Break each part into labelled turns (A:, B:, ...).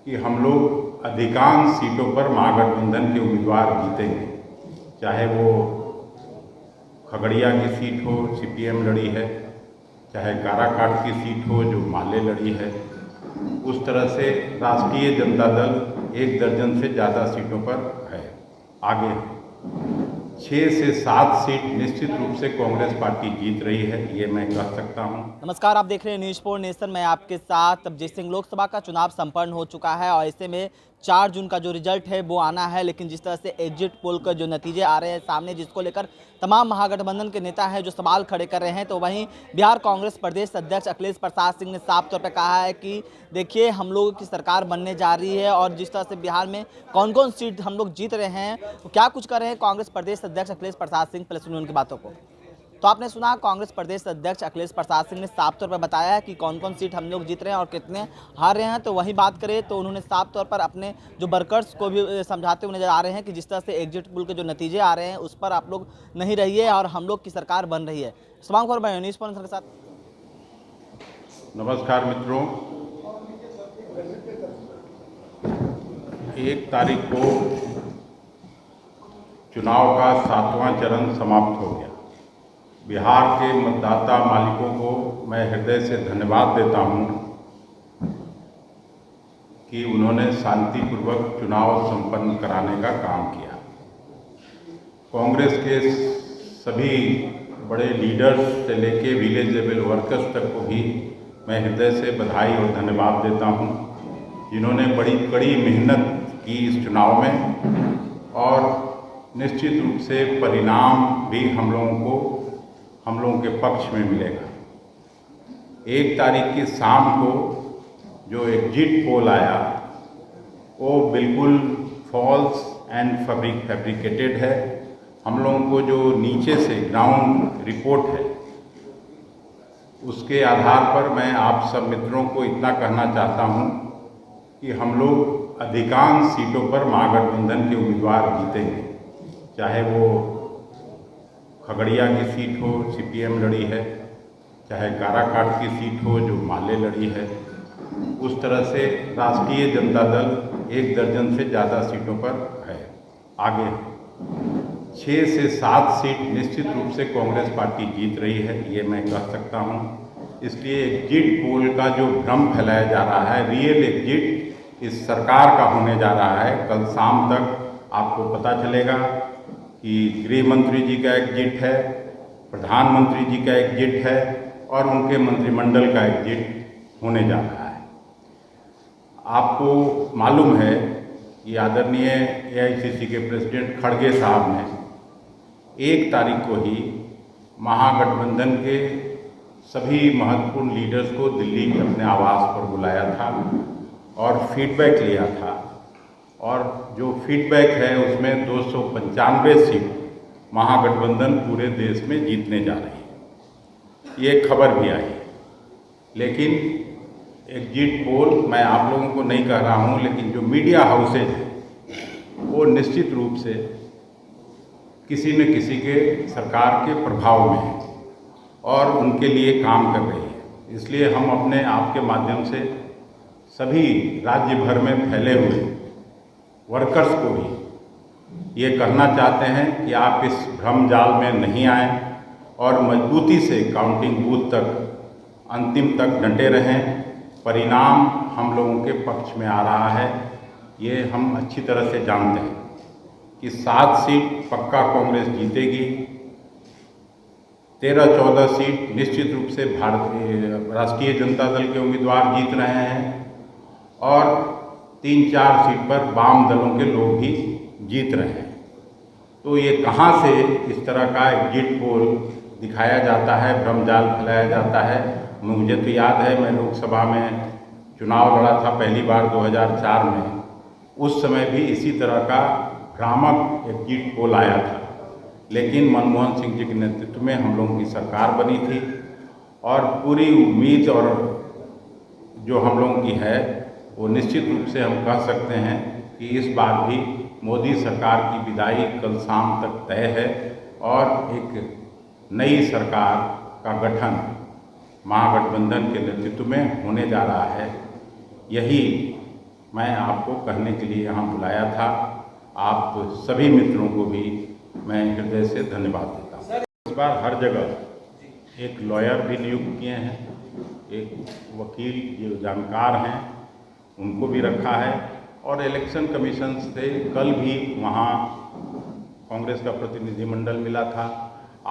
A: कि हम लोग अधिकांश सीटों पर महागठबंधन के उम्मीदवार जीतेंगे। चाहे वो खगड़िया की सीट हो, सीपीएम लड़ी है, चाहे काराकाट की सीट हो जो माले लड़ी है, उस तरह से राष्ट्रीय जनता दल 1 दर्जन से ज़्यादा सीटों पर है, आगे है। 6 से 7 सीट निश्चित रूप से कांग्रेस पार्टी जीत रही है, ये मैं कह सकता हूँ।
B: नमस्कार, आप देख रहे हैं न्यूज़ 4 नेशन। मैं आपके साथ अभिजीत सिंह। लोकसभा का चुनाव संपन्न हो चुका है और ऐसे में 4 जून का जो रिजल्ट है वो आना है, लेकिन जिस तरह से एग्जिट पोल का जो नतीजे आ रहे हैं सामने, जिसको लेकर तमाम महागठबंधन के नेता हैं जो सवाल खड़े कर रहे हैं, तो वहीं बिहार कांग्रेस प्रदेश अध्यक्ष अखिलेश प्रसाद सिंह ने साफ तौर पर कहा है कि देखिए, हम लोगों की सरकार बनने जा रही है और जिस तरह से बिहार में कौन कौन सीट हम लोग जीत रहे हैं, क्या कुछ कर रहे हैं कांग्रेस प्रदेश अध्यक्ष अखिलेश प्रसाद सिंह। प्लस उनकी बातों को तो आपने सुना, कांग्रेस प्रदेश अध्यक्ष अखिलेश प्रसाद सिंह ने साफ तौर पर बताया है कि कौन कौन सीट हम लोग जीत रहे हैं और कितने हार रहे हैं। तो वही बात करें तो उन्होंने साफ तौर पर अपने जो वर्कर्स को भी समझाते हुए नजर आ रहे हैं कि जिस तरह से एग्जिट पोल के जो नतीजे आ रहे हैं उस पर आप लोग नहीं रहिए और हम लोग की सरकार बन रही है। तमाम खबर मैं न्यूज़ के साथ।
A: नमस्कार मित्रों, 1 तारीख को चुनाव का 7वां चरण समाप्त हो गया। बिहार के मतदाता मालिकों को मैं हृदय से धन्यवाद देता हूं कि उन्होंने शांतिपूर्वक चुनाव संपन्न कराने का काम किया। कांग्रेस के सभी बड़े लीडर्स से लेके विलेज लेवल वर्कर्स तक को भी मैं हृदय से बधाई और धन्यवाद देता हूं, जिन्होंने बड़ी कड़ी मेहनत की इस चुनाव में और निश्चित रूप से परिणाम भी हम लोगों के पक्ष में मिलेगा। 1 तारीख की शाम को जो एग्जिट पोल आया वो बिल्कुल फॉल्स एंड फैब्रिकेटेड है। हम लोगों को जो नीचे से ग्राउंड रिपोर्ट है उसके आधार पर मैं आप सब मित्रों को इतना कहना चाहता हूं कि हम लोग अधिकांश सीटों पर महागठबंधन के उम्मीदवार जीतेंगे। चाहे वो खगड़िया की सीट हो, सीपीएम लड़ी है, चाहे काराकाट की सीट हो जो माले लड़ी है, उस तरह से राष्ट्रीय जनता दल 1 दर्जन से ज़्यादा सीटों पर है, आगे है। 6 से 7 सीट निश्चित रूप से कांग्रेस पार्टी जीत रही है, ये मैं कह सकता हूँ। इसलिए एग्जिट पोल का जो भ्रम फैलाया जा रहा है, रियल एग्जिट इस सरकार का होने जा रहा है। कल शाम तक आपको पता चलेगा कि गृह मंत्री जी का एग्जिट है, प्रधानमंत्री जी का एग्जिट है और उनके मंत्रिमंडल का एग्जिट होने जा रहा है। आपको मालूम है कि आदरणीय एआईसीसी के प्रेसिडेंट खड़गे साहब ने 1 तारीख को ही महागठबंधन के सभी महत्वपूर्ण लीडर्स को दिल्ली में अपने आवास पर बुलाया था और फीडबैक लिया था, और जो फीडबैक है उसमें 295 सीट महागठबंधन पूरे देश में जीतने जा रही है, ये खबर भी आई है। लेकिन एग्जिट पोल मैं आप लोगों को नहीं कह रहा हूँ, लेकिन जो मीडिया हाउसेज हैं वो निश्चित रूप से किसी न किसी के सरकार के प्रभाव में है और उनके लिए काम कर रही है। इसलिए हम अपने आपके माध्यम से सभी राज्य भर में फैले हुए वर्कर्स को भी ये कहना चाहते हैं कि आप इस भ्रम जाल में नहीं आएं और मजबूती से काउंटिंग बूथ तक अंतिम तक डटे रहें। परिणाम हम लोगों के पक्ष में आ रहा है, ये हम अच्छी तरह से जानते हैं कि 7 सीट पक्का कांग्रेस जीतेगी, 13-14 सीट निश्चित रूप से राष्ट्रीय जनता दल के उम्मीदवार जीत रहे हैं और 3-4 सीट पर वाम दलों के लोग भी जीत रहे हैं। तो ये कहाँ से इस तरह का एग्जिट पोल दिखाया जाता है, भ्रमजाल फैलाया जाता है। मुझे तो याद है, मैं लोकसभा में चुनाव लड़ा था पहली बार 2004 में, उस समय भी इसी तरह का भ्रामक एग्जिट पोल आया था, लेकिन मनमोहन सिंह जी के नेतृत्व में हम लोगों की सरकार बनी थी और पूरी उम्मीद और जो हम लोगों की है वो निश्चित रूप से हम कह सकते हैं कि इस बार भी मोदी सरकार की विदाई कल शाम तक तय है और एक नई सरकार का गठन महागठबंधन के नेतृत्व में होने जा रहा है। यही मैं आपको कहने के लिए यहाँ बुलाया था। आप सभी मित्रों को भी मैं हृदय से धन्यवाद देता हूँ। इस बार हर जगह एक लॉयर भी नियुक्त किए हैं, एक वकील जो जानकार हैं उनको भी रखा है, और इलेक्शन कमीशन से कल भी वहाँ कांग्रेस का प्रतिनिधिमंडल मिला था।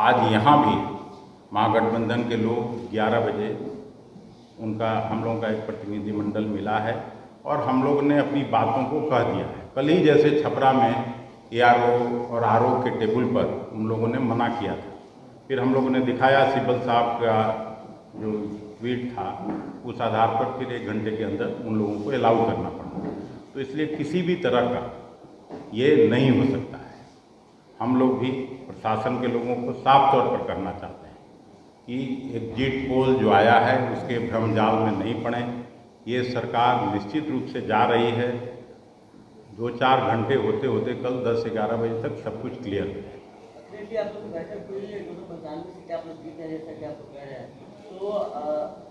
A: आज यहाँ भी महागठबंधन के लोग 11 बजे हम लोगों का एक प्रतिनिधिमंडल मिला है, और हम लोग ने अपनी बातों को कह दिया है। कल ही जैसे छपरा में ARO और RO के टेबल पर उन लोगों ने मना किया था, फिर हम लोगों ने दिखाया सिब्बल साहब का जो ट्वीट था, उस आधार पर फिर 1 घंटे के अंदर उन लोगों को अलाउ करना पड़ा। तो इसलिए किसी भी तरह का ये नहीं हो सकता है। हम लोग भी प्रशासन के लोगों को साफ तौर पर कहना चाहते हैं कि एग्जिट पोल जो आया है उसके भ्रमजाल में नहीं पड़े। ये सरकार निश्चित रूप से जा रही है। 2-4 घंटे होते होते कल 10-11 बजे तक सब कुछ क्लियर हो जाए।
C: आप लोग बैठक हुई है, 295 सीटें आप लोग जीत रहे हैं, जैसा कि आप लोग कह रहे हैं, तो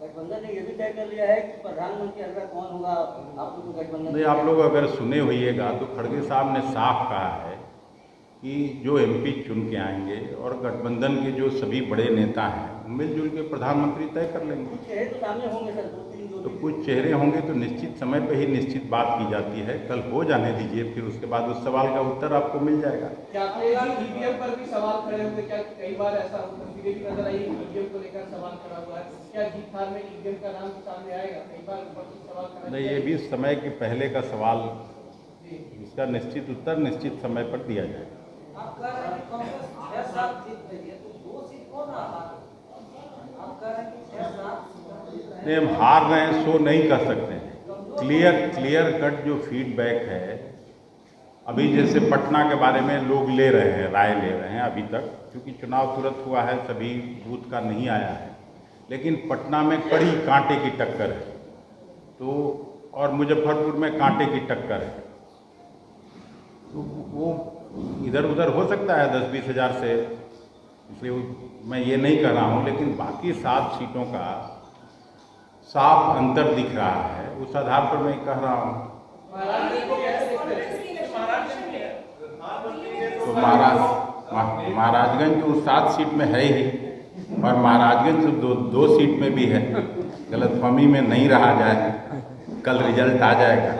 C: गठबंधन ने ये भी तय कर लिया है कि प्रधानमंत्री अगला कौन होगा आप लोग को गठबंधन?
A: नहीं, आप लोग अगर सुने होइएगा तो खड़गे साहब ने साफ कहा है कि जो MP चुन के आएंगे और गठबंधन के जो सभी बड़े नेता हैं मिलजुल के प्रधानमंत्री तय कर लेंगे।
C: कुछ चेहरे तो सामने होंगे सर, 2-3
A: तो कुछ चेहरे होंगे तो निश्चित समय पर ही निश्चित बात की जाती है। कल हो जाने दीजिए, फिर उसके बाद उस सवाल का उत्तर आपको मिल जाएगा।
D: क्या EVM पर भी सवाल खड़े होंगे? क्या कई बार ऐसा तस्वीरें भी नजर आई EVM को लेकर सवाल खड़ा हुआ है, क्या जीत हार में EVM का नाम सामने आएगा? कई बार सवाल खड़ा
A: नहीं, ये भी समय के पहले का सवाल, इसका निश्चित उत्तर निश्चित समय पर दिया जाएगा।
C: आप कह रहे हैं कांग्रेस 6-7 जीत गई है, तो 2 सीट कौन रहा? आप कह रहे हैं कि 6-7
A: नहीं, हम हार रहे हैं सो नहीं कह सकते हैं। क्लियर कट जो फीडबैक है, अभी जैसे पटना के बारे में लोग ले रहे हैं, राय ले रहे हैं अभी तक, क्योंकि चुनाव तुरंत हुआ है, सभी बूथ का नहीं आया है, लेकिन पटना में कड़ी कांटे की टक्कर है, तो और मुजफ्फरपुर में कांटे की टक्कर है, तो वो इधर उधर हो सकता है 10-20 हज़ार से, इसलिए मैं ये नहीं कह रहा हूँ, लेकिन बाकी 7 सीटों का साफ अंतर दिख रहा है, उस आधार पर मैं कह रहा हूँ। तो महाराजगंज जो 7 सीट में है ही, और महाराजगंज तो 2 सीट में भी है, गलतफहमी में नहीं रहा जाए, कल रिजल्ट आ जाएगा।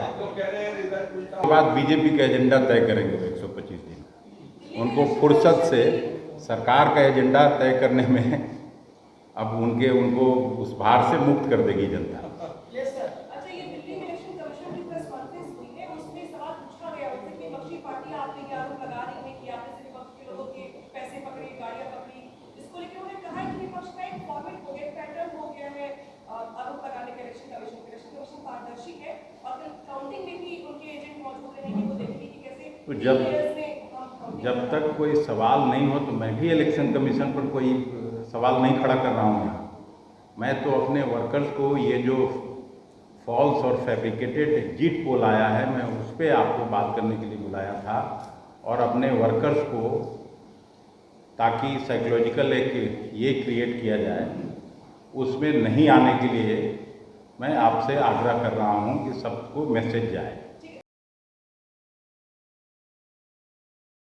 A: उसके बाद बीजेपी का एजेंडा तय करेंगे 125 दिन। उनको फुर्सत से सरकार का एजेंडा तय करने में अब उनको उस भार से मुक्त कर देगी जनता।
E: अच्छा, ये दिल्ली में इलेक्शन कमीशन की प्रेस कॉन्फ्रेंस हुई है, उसमें सवाल पूछा गया उनसे कि विपक्षी पार्टियां आप पे आरोप लगा रही हैं कि आपने से विपक्ष के लोगों के पैसे पकड़े, गाड़ियां पकड़ी, इसको लेकर उन्होंने कहा है कि विपक्ष का एक फॉर्मेट हो गया, पैटर्न हो गया है आरोप लगाने का। इलेक्शन कमीशन पारदर्शी है और फिर काउंटिंग में भी उनके एजेंट मौजूद रहेंगे, वो देखेंगे कि कैसे।
A: तो जब तक कोई सवाल नहीं हो तो मैं भी इलेक्शन कमीशन पर कोई सवाल नहीं खड़ा कर रहा हूँ यहाँ। मैं तो अपने वर्कर्स को ये जो फॉल्स और फैब्रिकेटेड एग्जिट पोल आया है, मैं उस पर आपको बात करने के लिए बुलाया था, और अपने वर्कर्स को ताकि साइकोलॉजिकल एक ये क्रिएट किया जाए, उसमें नहीं आने के लिए मैं आपसे आग्रह कर रहा हूँ कि सबको मैसेज जाए।